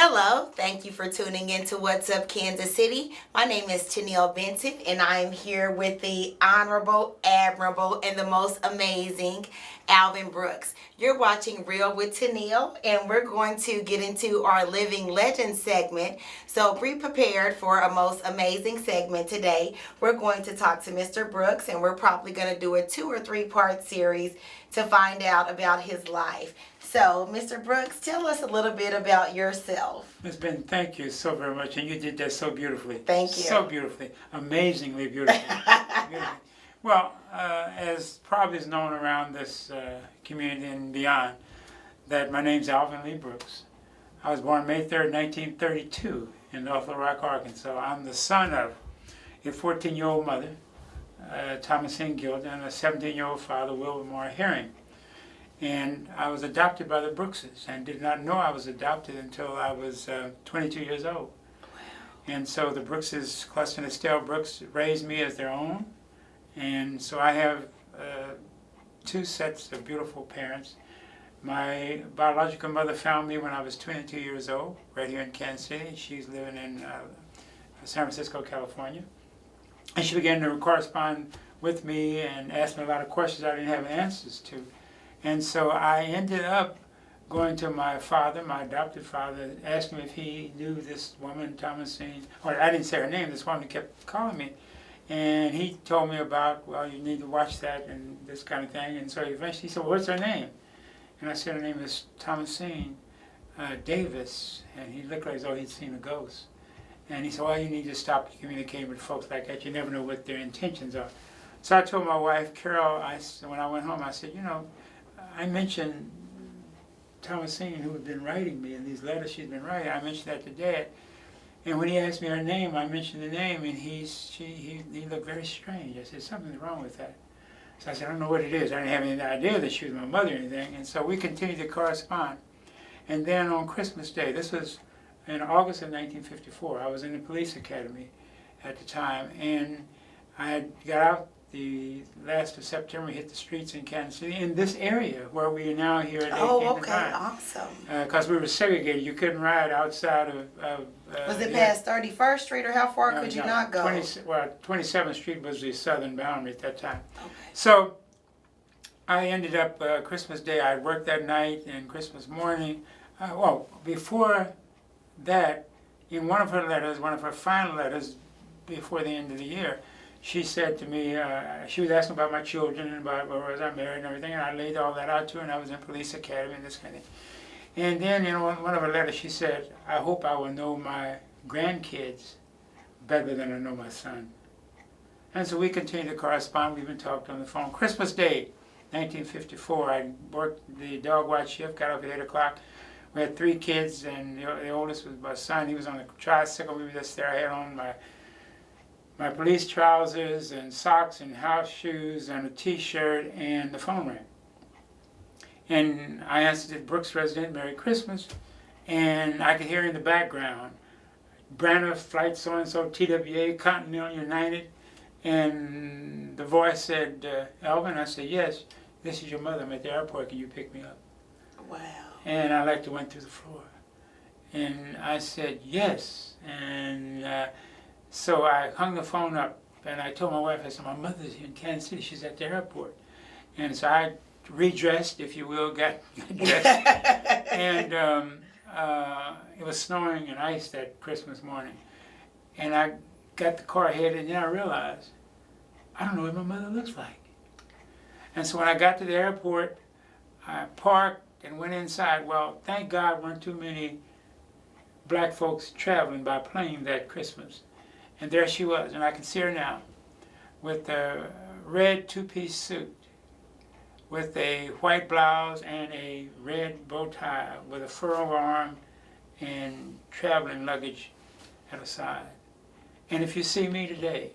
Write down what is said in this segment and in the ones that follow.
Hello, thank you for tuning in to What's Up Kansas City. My name is Tennille Benson, and I am here with the honorable, admirable, and the most amazing Alvin Brooks. You're watching Real with Tennille, and we're going to get into our Living Legend segment. So be prepared for a most amazing segment today. We're going to talk to Mr. Brooks, and we're probably going to do a 2 or 3 part series to find out about his life. So, Mr. Brooks, tell us a little bit about yourself. Miss Ben, thank you so very much, and you did that so beautifully. Thank you. So beautifully, amazingly beautifully. Beautifully. Well, as probably is known around this community and beyond, that my name's Alvin Lee Brooks. I was born May 3rd, 1932 in North Little Rock, Arkansas. I'm the son of a 14-year-old mother, Thomasine Guild, and a 17-year-old father, Wilbur Herring. And I was adopted by the Brookses and did not know I was adopted until I was 22 years old. Wow. And so the Brookses, Cluster and Estelle Brooks, raised me as their own. And so I have 2 sets of beautiful parents. My biological mother found me when I was 22 years old, right here in Kansas City. She's living in San Francisco, California. And she began to correspond with me and ask me a lot of questions I didn't have answers to. And so I ended up going to my father, my adopted father, asking him if he knew this woman, Thomasine, or I didn't say her name, this woman kept calling me. And he told me about, well, you need to watch that and this kind of thing. And so eventually he said, well, what's her name? And I said, her name is Thomasine Davis. And he looked like as though he'd seen a ghost. And he said, well, you need to stop communicating with folks like that. You never know what their intentions are. So I told my wife, Carol, when I went home, I said, you know, I mentioned Thomasine, who had been writing me, and these letters she's been writing, I mentioned that to Dad. And when he asked me her name, I mentioned the name, and he looked very strange. I said, something's wrong with that. So I said, I don't know what it is. I didn't have any idea that she was my mother or anything. And so we continued to correspond. And then on Christmas Day, this was in August of 1954, I was in the police academy at the time, and I had got out the last of September, hit the streets in Kansas City, in this area where we are now here at 18th and Vine. Awesome. Because we were segregated. You couldn't ride outside of was it past 31st Street, or how far could you not go? 27th Street was the southern boundary at that time. Okay. So I ended up, Christmas Day, I worked that night, and Christmas morning, well, before that, in one of her letters, one of her final letters before the end of the year, she said to me, she was asking about my children and about where was I married and everything, and I laid all that out to her, and I was in police academy and this kind of thing. And then in one of her letters she said, I hope I will know my grandkids better than I know my son. And so we continued to correspond. We even talked on the phone. Christmas Day, 1954, I worked the dog watch shift, got up at 8 o'clock. We had 3 kids, and the oldest was my son. He was on a tricycle. We were just there. I had on my police trousers and socks and house shoes and a t-shirt, and the phone rang. And I answered it, Brooks resident, Merry Christmas. And I could hear in the background, Branner, Flight so-and-so, TWA, Continental United. And the voice said, Alvin? I said, yes, this is your mother. I'm at the airport. Can you pick me up? Wow. And I like to went through the floor. And I said, yes. And so I hung the phone up, and I told my wife, I said, my mother's here in Kansas City, she's at the airport. And so I redressed, if you will, got dressed. And it was snowing and ice that Christmas morning. And I got the car headed, and then I realized, I don't know what my mother looks like. And so when I got to the airport, I parked and went inside. Well, thank God weren't too many black folks traveling by plane that Christmas. And there she was, and I can see her now, with a red 2-piece suit, with a white blouse and a red bow tie, with a fur overarm and traveling luggage at her side. And if you see me today,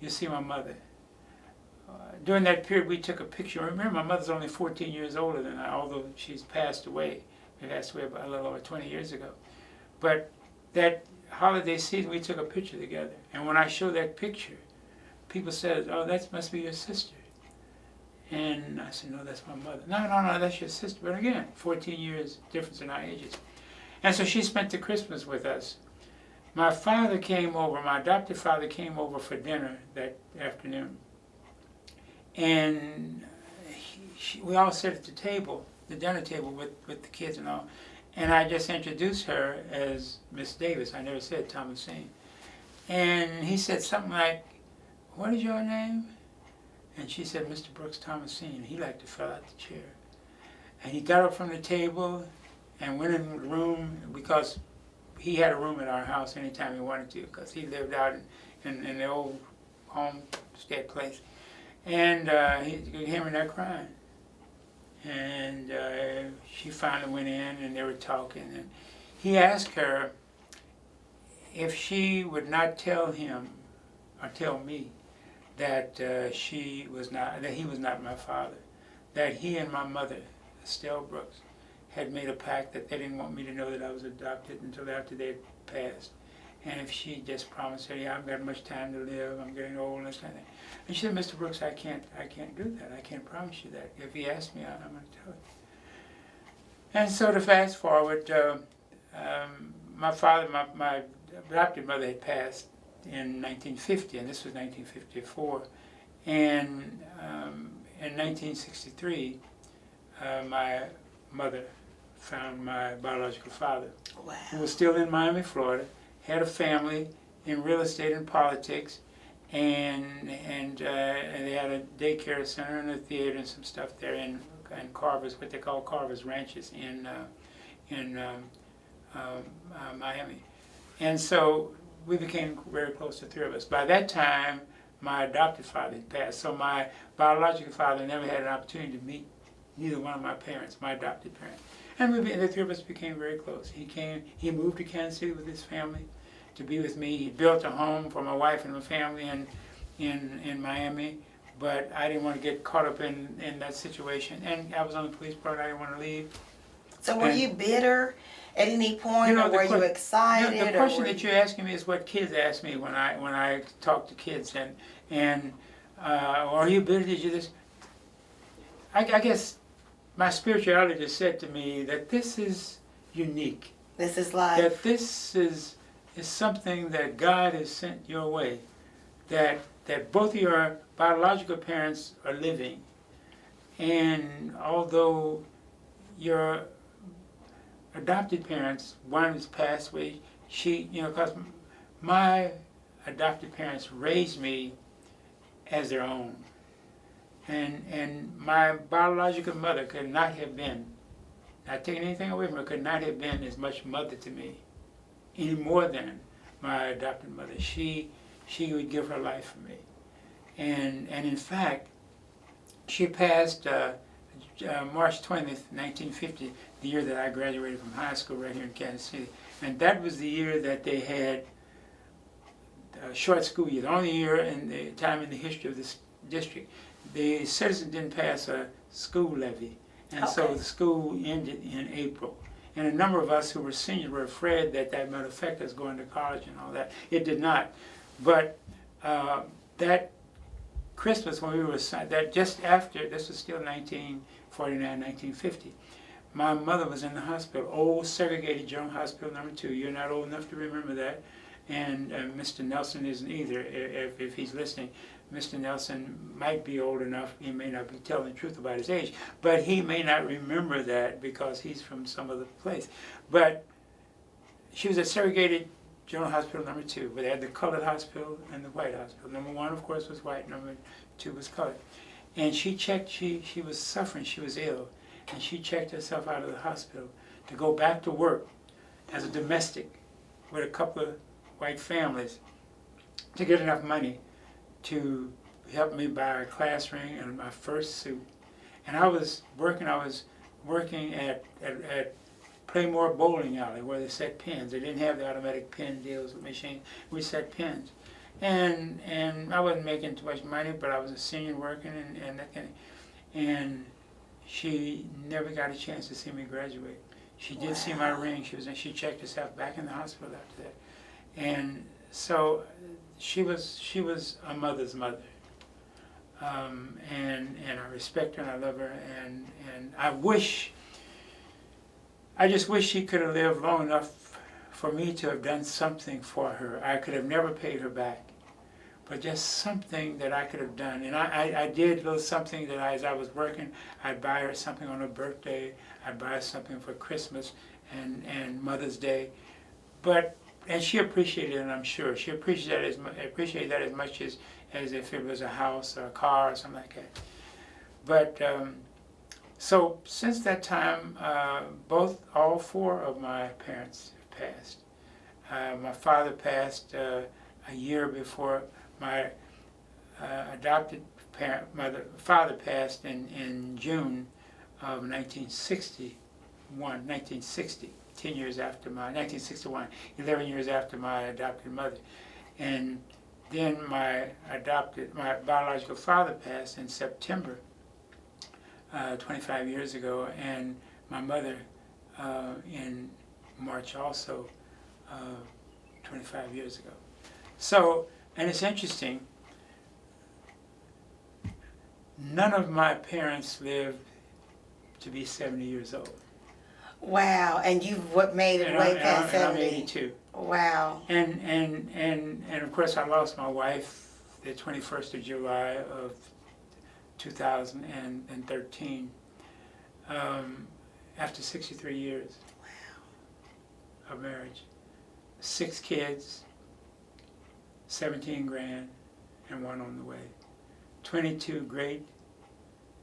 you see my mother. During that period, we took a picture. Remember, my mother's only 14 years older than I, although she's passed away. She passed away about a little over 20 years ago. But that holiday season, we took a picture together. And when I show that picture, people said, oh, that must be your sister. And I said, no, that's my mother. No, that's your sister. But again, 14 years difference in our ages. And so she spent the Christmas with us. My father came over, my adopted father came over for dinner that afternoon. And we all sat at the table, the dinner table with the kids and all. And I just introduced her as Miss Davis. I never said Thomasine. And he said something like, "What is your name?" And she said, "Mr. Brooks Thomasine." He like to fell out the chair. And he got up from the table and went in the room, because he had a room at our house anytime he wanted to, because he lived out in the old homestead place. And he came in there crying. And she finally went in and they were talking. And he asked her if she would not tell him or tell me that that he was not my father, that he and my mother, Estelle Brooks, had made a pact that they didn't want me to know that I was adopted until after they had passed. And if she just promised her, "Yeah, I haven't got much time to live, I'm getting old," and this kind of thing. And she said, "Mr. Brooks, I can't do that. I can't promise you that. If he asks me, I'm going to tell you." And so to fast forward, my father, my adopted mother had passed in 1950, and this was 1954. And in 1963, my mother found my biological father, Wow. who was still in Miami, Florida, had a family in real estate and politics, and they had a daycare center and a theater and some stuff there in Carver's, what they call Carver's Ranches in Miami. And so we became very close, the three of us. By that time, my adopted father had passed, so my biological father never had an opportunity to meet neither one of my parents, my adopted parents. And the three of us became very close. He moved to Kansas City with his family to be with me. He built a home for my wife and my family in Miami, but I didn't want to get caught up in that situation. And I was on the police department, I didn't want to leave. So were you bitter at any point, You know, or were you excited? The question that you're asking me is what kids ask me when I talk to kids, and are you bitter? Did you this? I guess my spirituality just said to me that this is unique. This is life. That this is something that God has sent your way. That both of your biological parents are living, and although your adopted parents, one has passed away, because my adopted parents raised me as their own. And my biological mother could not have been, not taking anything away from her, could not have been as much mother to me, any more than my adopted mother. She would give her life for me. And in fact, she passed March 20th, 1950, the year that I graduated from high school right here in Kansas City. And that was the year that they had a short school year, the only year in the time in the history of this district. The citizens didn't pass a school levy, and so the school ended in April. And a number of us who were seniors were afraid that that might affect us going to college and all that. It did not. But that Christmas when we were, that just after, this was still 1949, 1950, my mother was in the hospital, old segregated General Hospital number 2. You're not old enough to remember that. And Mr. Nelson isn't either, if he's listening. Mr. Nelson might be old enough, he may not be telling the truth about his age, but he may not remember that because he's from some other place. But she was at segregated General Hospital number 2, where they had the colored hospital and the white hospital. Number 1, of course, was white, number 2 was colored. And she checked, she was suffering, she was ill, and she checked herself out of the hospital to go back to work as a domestic with a couple of white families to get enough money to help me buy a class ring and my first suit. And I was working at Playmore Bowling Alley where they set pins. They didn't have the automatic pin deals with machine. We set pins. And I wasn't making too much money, but I was a senior working and that kind of, and she never got a chance to see me graduate. She did see my ring. She checked herself back in the hospital after that. And so she was a mother's mother, and I respect her and I love her, and I wish I just wish she could have lived long enough for me to have done something for her. I could have never paid her back, but just something that I could have done. And I did a little something that as I was working, I'd buy her something on her birthday, I'd buy her something for Christmas and Mother's Day. And she appreciated it, I'm sure. She appreciated that as much as if it was a house or a car or something like that. But so since that time, all four of my parents have passed. My father passed a year before my adopted father passed in June of 1960, 10 years after 1961, 11 years after my adopted mother. And then my biological father passed in September, 25 years ago, and my mother in March also, 25 years ago. So, and it's interesting, none of my parents lived to be 70 years old. Wow, and you've made it way past 70. I'm 82. Wow. And of course I lost my wife the 21st of July of 2013 after 63 years of marriage. 6 kids, 17 grand, and 1 on the way. 22 great,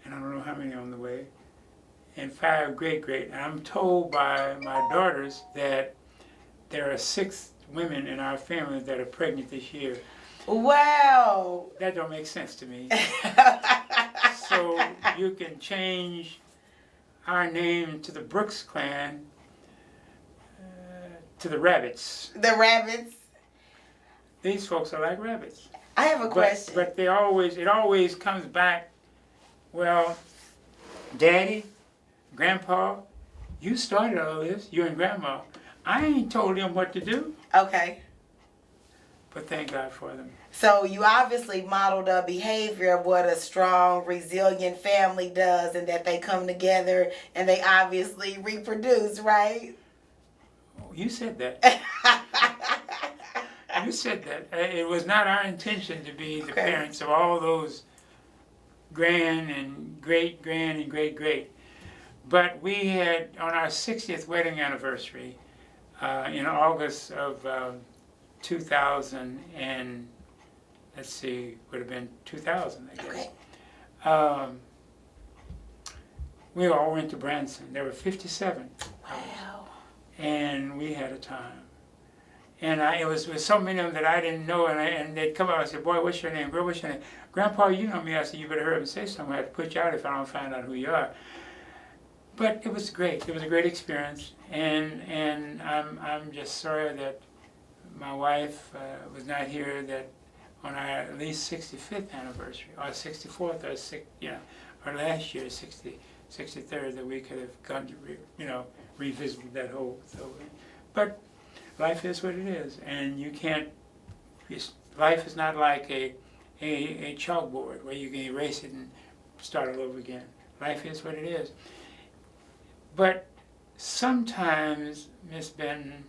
and I don't know how many on the way, and 5 great-great. And I'm told by my daughters that there are 6 women in our family that are pregnant this year. Wow! That don't make sense to me. So you can change our name to the Brooks clan to the Rabbits. The Rabbits. These folks are like rabbits. I have a question. But it always comes back, well, Daddy, Grandpa, you started all this, you and Grandma. I ain't told them what to do. Okay. But thank God for them. So you obviously modeled a behavior of what a strong, resilient family does, and that they come together and they obviously reproduce, right? You said that. You said that. It was not our intention to be the parents of all those grand and great. But we had, on our 60th wedding anniversary, in August of 2000 and, let's see, would have been 2000, I guess. Okay. We all went to Branson. There were 57 of us. Wow. And we had a time. And it was with so many of them that I didn't know, and they'd come up and say, boy, what's your name? Girl, what's your name? Grandpa, you know me. I said, you better hurry up and say something. I have to put you out if I don't find out who you are. But it was great. It was a great experience. And I'm just sorry that my wife was not here that on our at least 65th anniversary, or 64th, or last year, 63rd, that we could have gone to, revisit that whole thing. But life is what it is, and you can't. Life is not like a chalkboard where you can erase it and start all over again. Life is what it is. But sometimes, Miss Benton,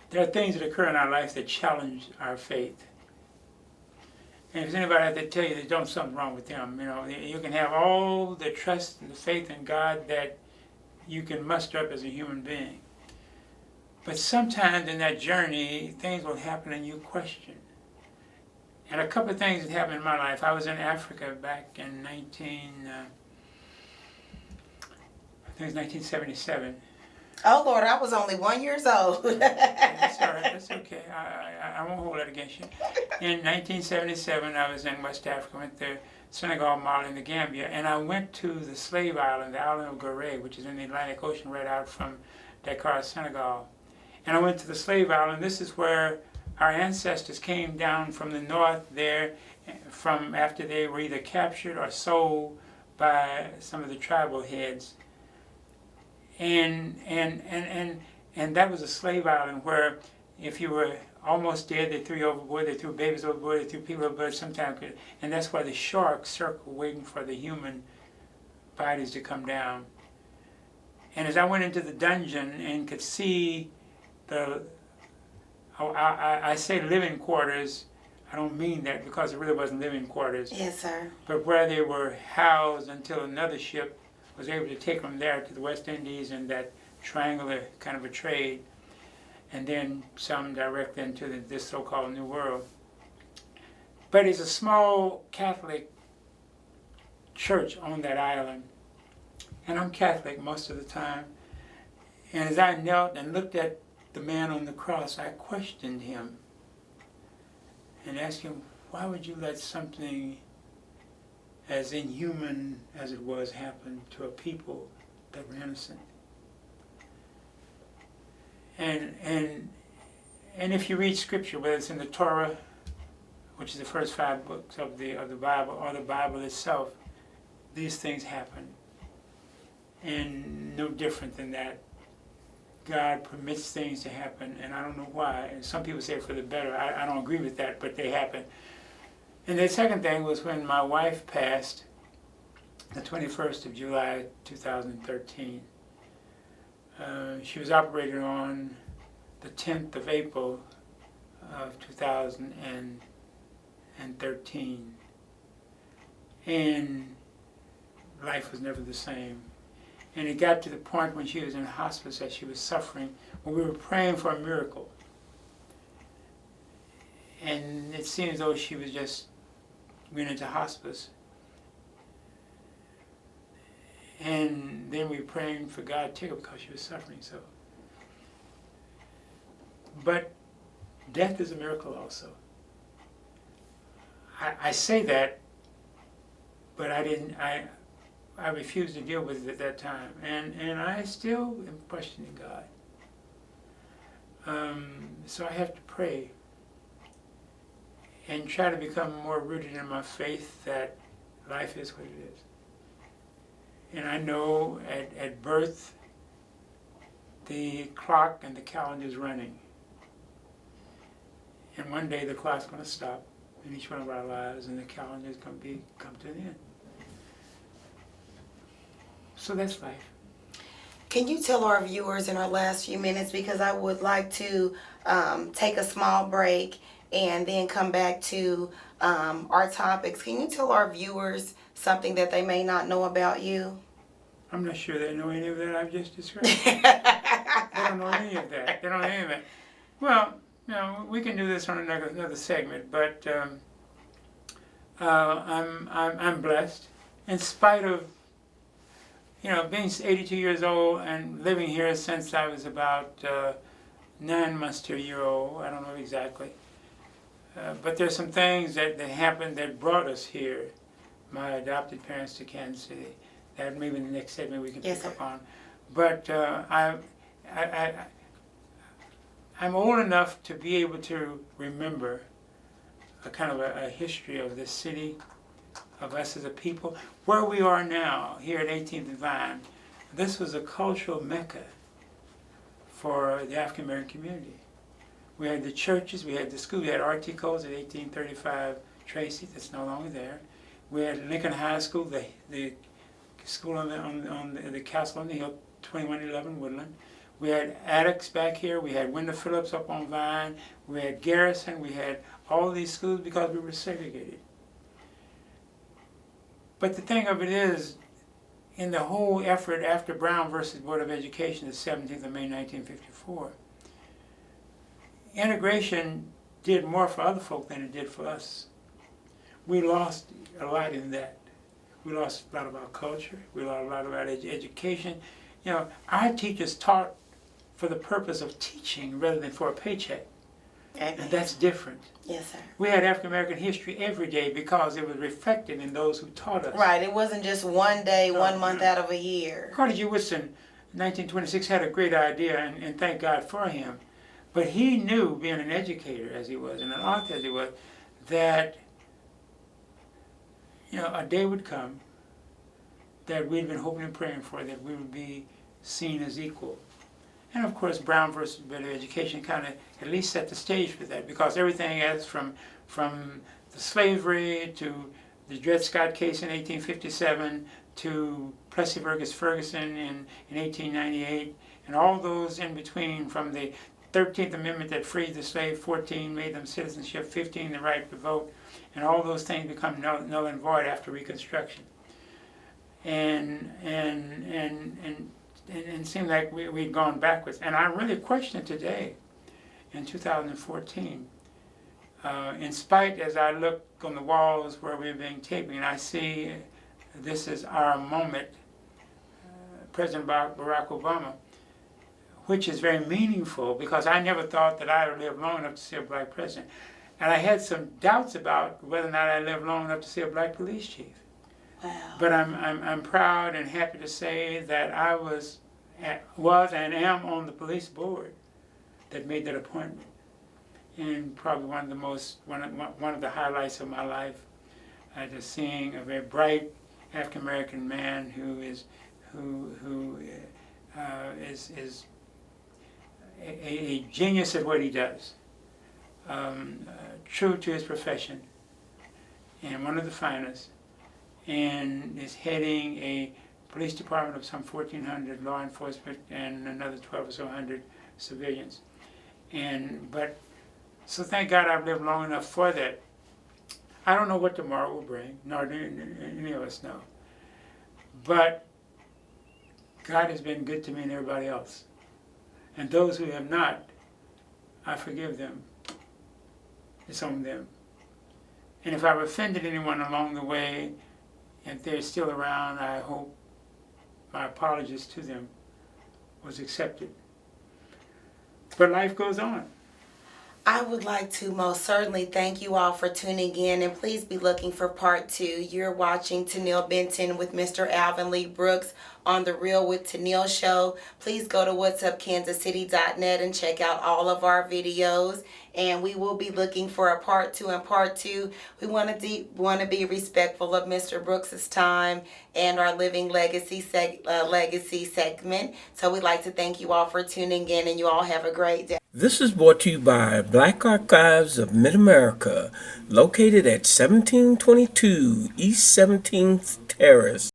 there are things that occur in our life that challenge our faith. And if there's anybody out there tell you there's something wrong with them, you can have all the trust and the faith in God that you can muster up as a human being. But sometimes in that journey, things will happen and you question. And a couple of things that happened in my life. I was in Africa back in 1977. Oh Lord, I was only 1 year old. That's all right. That's okay. I won't hold that against you. In 1977, I was in West Africa. Went to Senegal, Mali, and the Gambia, and I went to the slave island, the island of Gorée, which is in the Atlantic Ocean, right out from Dakar, Senegal. And I went to the slave island. This is where our ancestors came down from the north there, from after they were either captured or sold by some of the tribal heads. And that was a slave island where if you were almost dead, they threw you overboard, they threw babies overboard, they threw people overboard sometimes. And that's why the sharks circle waiting for the human bodies to come down. And as I went into the dungeon and could see I say living quarters, I don't mean that because it really wasn't living quarters. Yes, sir. But where they were housed until another ship was able to take them there to the West Indies and that triangular kind of a trade, and then some direct into this so-called New World. But it's a small Catholic church on that island, and I'm Catholic most of the time. And as I knelt and looked at the man on the cross, I questioned him and asked him, why would you let something as inhuman as it was happen to a people that were innocent? And if you read scripture, whether it's in the Torah, which is the first 5 books of the Bible, or the Bible itself, these things happen. And no different than that. God permits things to happen, and I don't know why. And some people say for the better. I don't agree with that, but they happen. And the second thing was when my wife passed, the 21st of July, 2013. She was operated on the 10th of April of 2013. And life was never the same. And it got to the point when she was in hospice that she was suffering, when we were praying for a miracle. And it seemed as though she was just went into hospice. And then we were praying for God to take her because she was suffering so. But death is a miracle also. I say that, but I refused to deal with it at that time, and I still am questioning God. So I have to pray and try to become more rooted in my faith that life is what it is. And I know at birth, the clock and the calendar is running. And one day the clock's going to stop in each one of our lives, and the calendar is going to come to an end. So that's life. Can you tell our viewers in our last few minutes, because I would like to take a small break and then come back to our topics. Can you tell our viewers something that they may not know about you? I'm not sure they know any of that I've just described. They don't know any of that. They don't know any of that. Well, you know, we can do this on another segment, but I'm blessed in spite of, you know, being 82 years old and living here since I was about 9 months to a year old. I don't know exactly. But there's some things that happened that brought us here, my adopted parents to Kansas City. That maybe in the next segment we can pick up on. But I'm old enough to be able to remember a kind of a history of this city, of us as a people. Where we are now, here at 18th and Vine, this was a cultural mecca for the African American community. We had the churches, we had the school, we had Articos at 1835 Tracy, that's no longer there. We had Lincoln High School, the school on the castle on the hill, 2111 Woodland. We had Attucks back here, we had Wendell Phillips up on Vine, we had Garrison, we had all these schools because we were segregated. But the thing of it is, in the whole effort after Brown versus Board of Education, the 17th of May 1954, integration did more for other folk than it did for us. We lost a lot in that. We lost a lot of our culture. We lost a lot of our education. You know, our teachers taught for the purpose of teaching rather than for a paycheck. And that's different. Yes, sir. We had African American history every day because it was reflected in those who taught us. Right. It wasn't just one day, 1 month out of a year. Carter G. Woodson, 1926, had a great idea, and thank God for him. But he knew, being an educator as he was, and an author as he was, that, you know, a day would come that we'd been hoping and praying for, that we would be seen as equal. And of course, Brown versus Board of Education kind of at least set the stage for that, because everything else from the slavery to the Dred Scott case in 1857 to Plessy versus Ferguson in 1898, and all those in between, from the 13th Amendment that freed the slave, 14 made them citizenship, 15 the right to vote, and all those things become null and void after Reconstruction. And it seemed like we'd gone backwards. And I really question today, in 2014, in spite, as I look on the walls where we're being taped, and I see this is our moment, President Barack Obama, which is very meaningful, because I never thought that I would live long enough to see a black president. And I had some doubts about whether or not I lived long enough to see a black police chief. Wow. But I'm proud and happy to say that I was and am on the police board that made that appointment. And probably one of the highlights of my life, just seeing a very bright African American man who is a genius at what he does, true to his profession, and one of the finest, and is heading a police department of some 1,400 law enforcement and another 12 or so hundred civilians. So thank God I've lived long enough for that. I don't know what tomorrow will bring, nor do any of us know. But God has been good to me and everybody else. And those who have not, I forgive them. It's on them. And if I've offended anyone along the way, if they're still around, I hope my apologies to them was accepted. But life goes on. I would like to most certainly thank you all for tuning in, and please be looking for part 2. You're watching Tennille Benton with Mr. Alvin Lee Brooks on The Real with Tennille show. Please go to whatsupkansascity.net and check out all of our videos, and we will be looking for a part 2. And part 2, we want to be respectful of Mr. Brooks's time and our Living Legacy segment. So we'd like to thank you all for tuning in, and you all have a great day. This is brought to you by Black Archives of Mid-America, located at 1722 East 17th Terrace.